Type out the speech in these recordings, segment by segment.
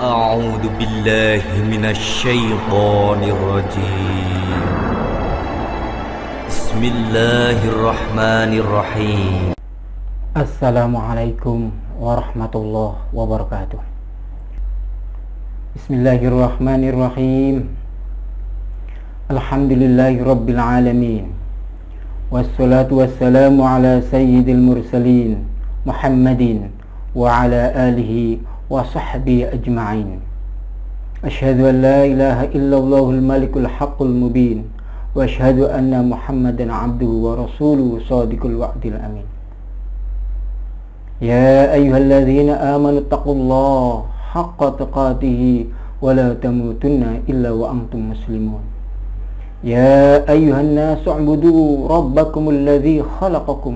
أعوذ بالله من الشيطان الرجيم بسم الله الرحمن الرحيم Assalamualaikum warahmatullahi wabarakatuh. Bismillahirrahmanirrahim. Alhamdulillahi rabbil alamin. Wassalatu wassalamu ala sayyidil mursalin Muhammadin wa ala alihi wa sahbihi ajma'in. Asyhadu an la ilaha illallahul malikul haqqul mubin wa asyhadu anna Muhammadan abduhu wa rasuluhu shadiqul wa'dil amin. يا أيها الذين آمنوا اتقوا الله حق تقاته ولا تموتن إلا وأنتم مسلمون. يا أيها الناس اعبدوا ربكم الذي خلقكم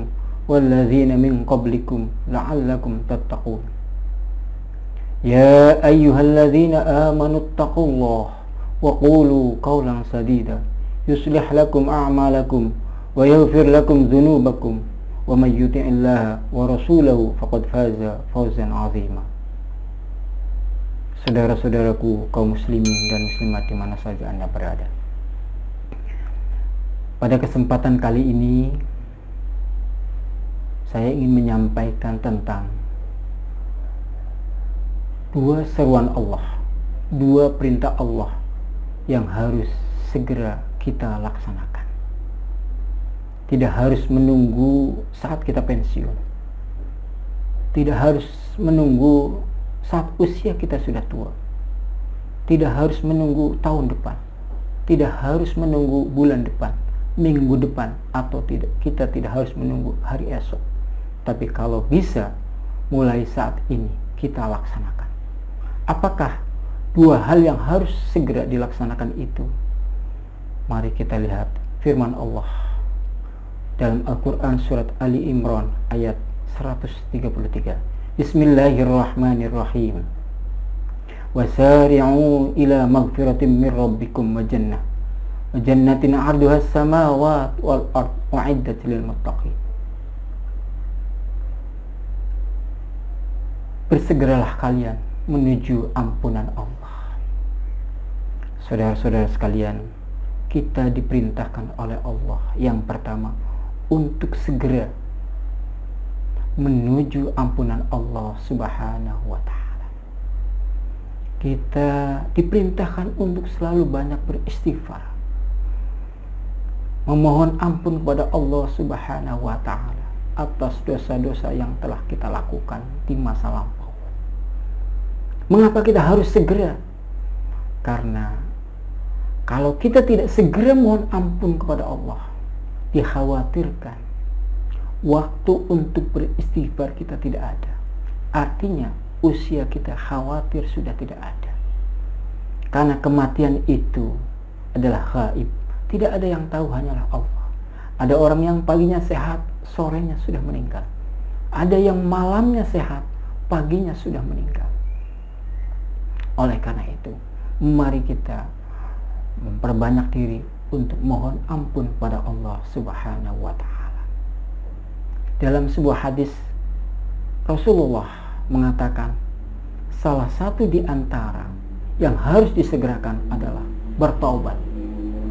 والذين من قبلكم لعلكم تتقون. يا أيها الذين آمنوا اتقوا الله وقولوا قولا سديدا يصلح لكم أعمالكم ويغفر لكم ذنوبكم وَمَنْ يُطِعِ اللَّهَ وَرَسُولَهُ فَقَدْ فَازَ فَوْزًا عَظِيمًا. Saudara-saudaraku kaum muslimin dan muslimat di mana saja Anda berada. Pada kesempatan kali ini saya ingin menyampaikan tentang dua seruan Allah, dua perintah Allah yang harus segera kita laksanakan. Tidak harus menunggu saat kita pensiun. Tidak harus menunggu saat usia kita sudah tua. Tidak harus menunggu tahun depan. Tidak harus menunggu bulan depan, minggu depan, atau kita tidak harus menunggu hari esok. Tapi kalau bisa, mulai saat ini kita laksanakan. Apakah dua hal yang harus segera dilaksanakan itu? Mari kita lihat firman Allah dalam Al-Quran surat Ali Imran ayat 133. Bismillahirrahmanirrahim. Wasari'u ila maghfiratin min rabbikum wa jannatin 'arduha as-samawati wal ard u'iddat lil muttaqin. Bersegeralah kalian menuju ampunan Allah. Saudara-saudara sekalian, kita diperintahkan oleh Allah yang pertama untuk segera menuju ampunan Allah Subhanahu wa ta'ala. Kita diperintahkan untuk selalu banyak beristighfar, memohon ampun kepada Allah Subhanahu wa ta'ala atas dosa-dosa yang telah kita lakukan di masa lampau. Mengapa kita harus segera? Karena kalau kita tidak segera mohon ampun kepada Allah, dikhawatirkan waktu untuk beristighfar kita tidak ada. Artinya usia kita khawatir sudah tidak ada. Karena kematian itu adalah gaib. Tidak ada yang tahu, hanyalah Allah. Ada orang yang paginya sehat, sorenya sudah meninggal. Ada yang malamnya sehat, paginya sudah meninggal. Oleh karena itu, mari kita memperbanyak diri untuk mohon ampun pada Allah Subhanahu wa ta'ala. Dalam sebuah hadis, Rasulullah mengatakan salah satu di antara yang harus disegerakan adalah bertaubat.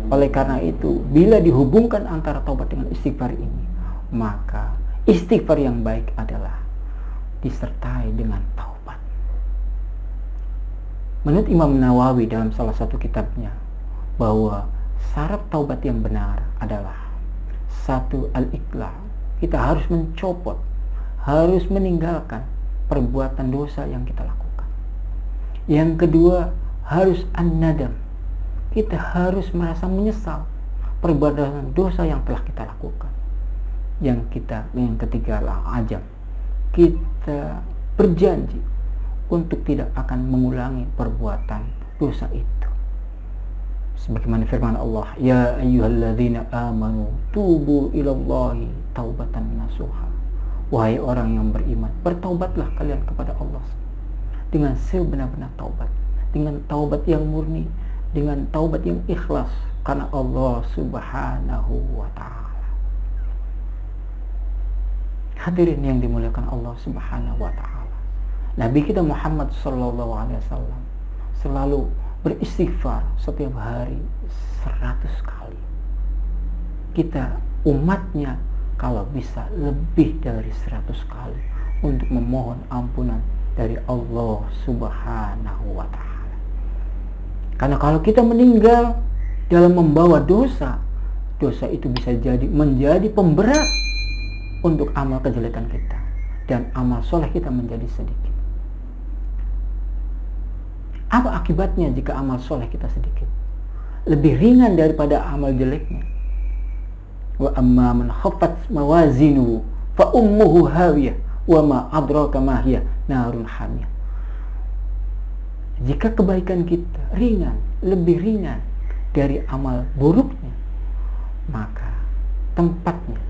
Oleh karena itu, bila dihubungkan antara taubat dengan istighfar ini, maka istighfar yang baik adalah disertai dengan taubat. Menurut Imam Nawawi dalam salah satu kitabnya, bahwa syarat taubat yang benar adalah satu, al-iqla'. Kita harus mencopot, harus meninggalkan perbuatan dosa yang kita lakukan. Yang kedua, harus an-nadam. Kita harus merasa menyesal perbuatan dosa yang telah kita lakukan. Yang ketiga adalah azam. Kita berjanji untuk tidak akan mengulangi perbuatan dosa itu. Sebagaimana firman Allah, ya ayyuhalladzina amanu tubu ilallahi taubatan nasuha. Wahai orang yang beriman, bertaubatlah kalian kepada Allah dengan sebenar-benar taubat, dengan taubat yang murni, dengan taubat yang ikhlas karena Allah Subhanahu wa ta'ala. Hadirin yang dimuliakan Allah Subhanahu wa ta'ala, Nabi kita Muhammad sallallahu alaihi wasallam selalu beristighfar setiap hari 100 kali. Kita umatnya kalau bisa lebih dari 100 kali untuk memohon ampunan dari Allah Subhanahu wa ta'ala. Karena kalau kita meninggal dalam membawa dosa, dosa itu bisa menjadi pemberat untuk amal kejelekan kita, dan amal soleh kita menjadi sedikit. Apa akibatnya jika amal soleh kita sedikit? Lebih ringan daripada amal jeleknya. Wa amma man khaffat mawazinu fa ummuhu hawiyah wa ma adraka ma hiya narun hamiyah. Jika kebaikan kita ringan, lebih ringan dari amal buruknya, maka tempatnya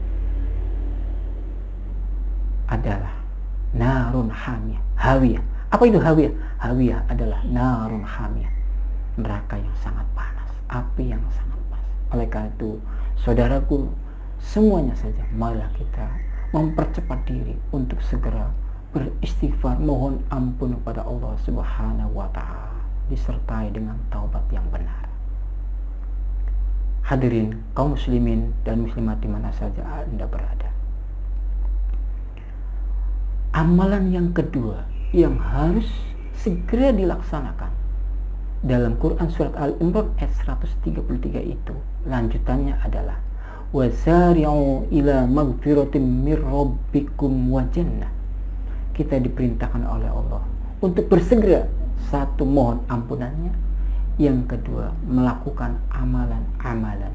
adalah narun hamiyah, hawiyah. Apa itu hawiyah? Hawiyah adalah narun hamiyah, neraka yang sangat panas, api yang sangat panas. Oleh karena itu, saudaraku, semuanya saja marilah kita mempercepat diri untuk segera beristighfar, mohon ampun kepada Allah Subhanahu wa ta'ala, disertai dengan taubat yang benar. Hadirin kaum muslimin dan muslimat di mana saja Anda berada. Amalan yang kedua yang harus segera dilaksanakan dalam Quran surat Al-Imran ayat 133 itu, lanjutannya adalah wasari'u ila magfiratin mir rabbikum wa jannah. Kita diperintahkan oleh Allah untuk bersegera, satu, mohon ampunannya, yang kedua, melakukan amalan-amalan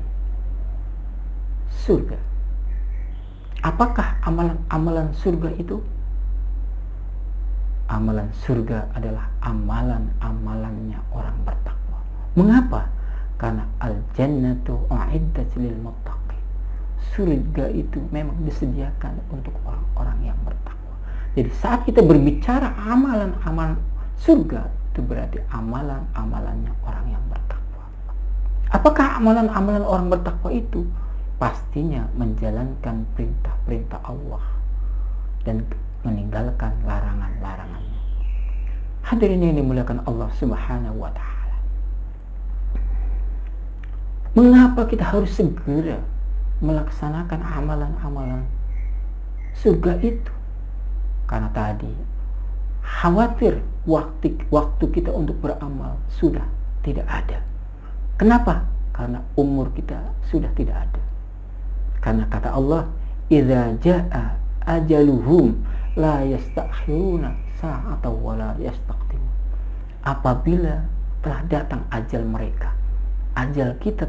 surga. Apakah amalan-amalan surga itu? Amalan surga adalah amalan-amalannya orang bertakwa. Mengapa? Karena al-jannatu u'iddat lil muttaqin. Surga itu memang disediakan untuk orang-orang yang bertakwa. Jadi saat kita berbicara amalan-amalan surga, itu berarti amalan-amalannya orang yang bertakwa. Apakah amalan-amalan orang bertakwa itu? Pastinya menjalankan perintah-perintah Allah dan meninggalkan larangan-larangannya. Hadirin yang dimuliakan Allah Subhanahu wa ta'ala, mengapa kita harus segera melaksanakan amalan-amalan surga itu? Karena tadi khawatir waktu kita untuk beramal sudah tidak ada. Kenapa? Karena umur kita sudah tidak ada. Karena kata Allah, idza jaa ajaluhum la yastakhiruna sa'atan wa la yastaqdimun. Apabila telah datang ajal mereka, ajal kita